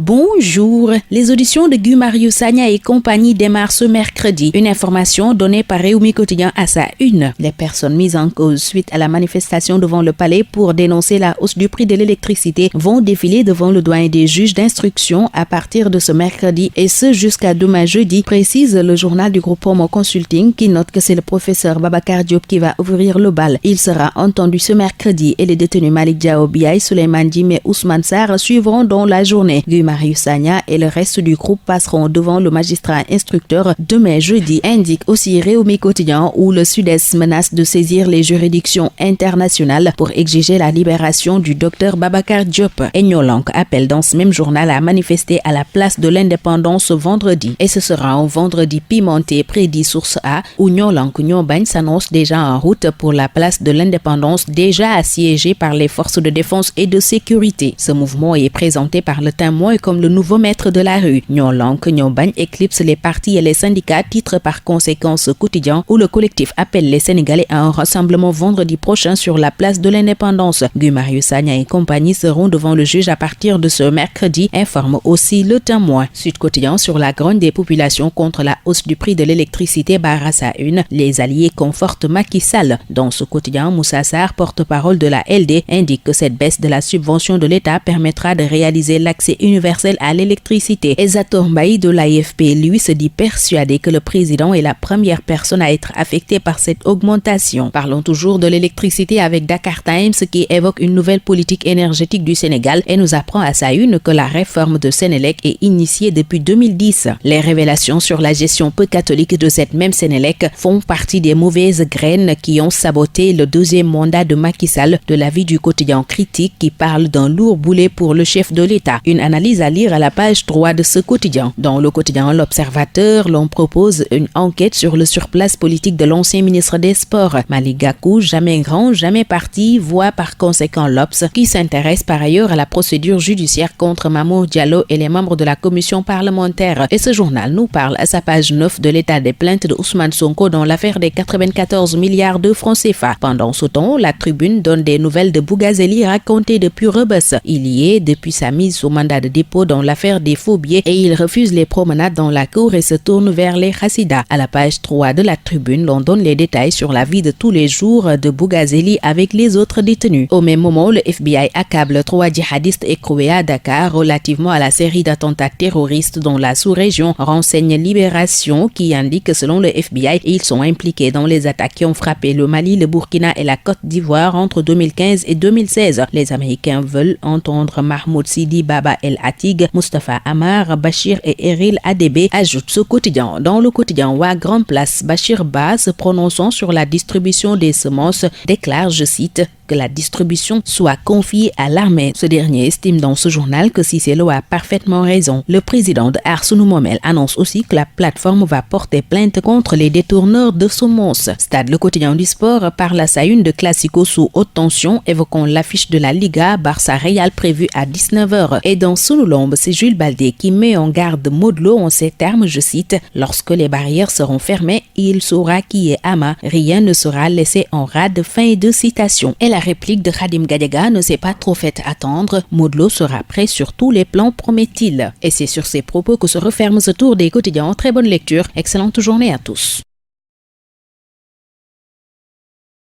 Bonjour, les auditions de Guy Marius Sagna et compagnie démarrent ce mercredi. Une information donnée par Rewmi Quotidien à sa une. Les personnes mises en cause suite à la manifestation devant le palais pour dénoncer la hausse du prix de l'électricité vont défiler devant le doyen des juges d'instruction à partir de ce mercredi et ce jusqu'à demain jeudi, précise le journal du groupe Promo Consulting qui note que c'est le professeur Babacar Diop qui va ouvrir le bal. Il sera entendu ce mercredi et les détenus Malik Diao Biaye, Souleymane Djim et Ousmane Sarr suivront dans la journée. Guy Marius Sagna et le reste du groupe passeront devant le magistrat instructeur demain jeudi, indique aussi Rewmi Quotidien où le Sud-Est menace de saisir les juridictions internationales pour exiger la libération du docteur Babacar Diop. Et Nyolank appelle dans ce même journal à manifester à la place de l'Indépendance vendredi. Et ce sera un vendredi pimenté, prédit Source A, où Nyolank Nyobane s'annonce déjà en route pour la place de l'Indépendance, déjà assiégée par les forces de défense et de sécurité. Ce mouvement est présenté par le Témoin comme le nouveau maître de la rue. Nyolank Nyobane éclipse les partis et les syndicats, titre par conséquent ce quotidien où le collectif appelle les Sénégalais à un rassemblement vendredi prochain sur la place de l'Indépendance. Guy Marius Sagna et compagnie seront devant le juge à partir de ce mercredi, informe aussi le Témoin. Sud Quotidien sur la grogne des populations contre la hausse du prix de l'électricité barre à sa une. Les alliés confortent Macky Sall. Dans ce quotidien, Moussa Sarr, porte-parole de la LD, indique que cette baisse de la subvention de l'État permettra de réaliser l'accès universel à l'électricité. Ezator Mbaye de l'AFP, lui, se dit persuadé que le président est la première personne à être affectée par cette augmentation. Parlons toujours de l'électricité avec Dakar Times qui évoque une nouvelle politique énergétique du Sénégal et nous apprend à sa une que la réforme de Sénélec est initiée depuis 2010. Les révélations sur la gestion peu catholique de cette même Sénélec font partie des mauvaises graines qui ont saboté le deuxième mandat de Macky Sall, de l'avis du quotidien Critique qui parle d'un lourd boulet pour le chef de l'État. Une analyse à lire à la page 3 de ce quotidien. Dans le quotidien L'Observateur, l'on propose une enquête sur le surplace politique de l'ancien ministre des Sports. Malick Gakou, jamais grand, jamais parti, voit par conséquent l'Obs qui s'intéresse par ailleurs à la procédure judiciaire contre Mamour Diallo et les membres de la commission parlementaire. Et ce journal nous parle à sa page 9 de l'état des plaintes de Ousmane Sonko dans l'affaire des 94 milliards de francs CFA. Pendant ce temps, la Tribune donne des nouvelles de Bougazeli racontées depuis Rebeuss. Il y est depuis sa mise sous mandat de dépôt dans l'affaire des faux billets et il refuse les promenades dans la cour et se tourne vers les Hassidas. À la page 3 de la Tribune, l'on donne les détails sur la vie de tous les jours de Bougazeli avec les autres détenus. Au même moment, le FBI accable 3 djihadistes écroués à Dakar relativement à la série d'attentats terroristes dans la sous-région, renseigne Libération qui indique que selon le FBI, ils sont impliqués dans les attaques qui ont frappé le Mali, le Burkina et la Côte d'Ivoire entre 2015 et 2016. Les Américains veulent entendre Mahmoud Sidi Baba El Atig, Mustafa Amar, Bachir et Eril Adebe, ajoute ce quotidien. Dans le quotidien Wa Grand Place, Bachir Ba, se prononçant sur la distribution des semences, déclare, je cite, que la distribution soit confiée à l'armée. Ce dernier estime dans ce journal que Cissé Lo a parfaitement raison. Le président de Aar Sunu Momel annonce aussi que la plateforme va porter plainte contre les détourneurs de semences. Stade, le quotidien du sport, parle à sa une de Classico sous haute tension, évoquant l'affiche de la Liga Barça Real prévue à 19h. Et dans Sunu Lamb, c'est Jules Baldé qui met en garde Modou Lo en ces termes, je cite, lorsque les barrières seront fermées, il saura qui est Ama, rien ne sera laissé en rade, fin de citation. Et la réplique de Khadim Gadiaga ne s'est pas trop fait attendre. Modou Lo sera prêt sur tous les plans, promet-il. Et c'est sur ces propos que se referme ce tour des quotidiens. Très bonne lecture, excellente journée à tous.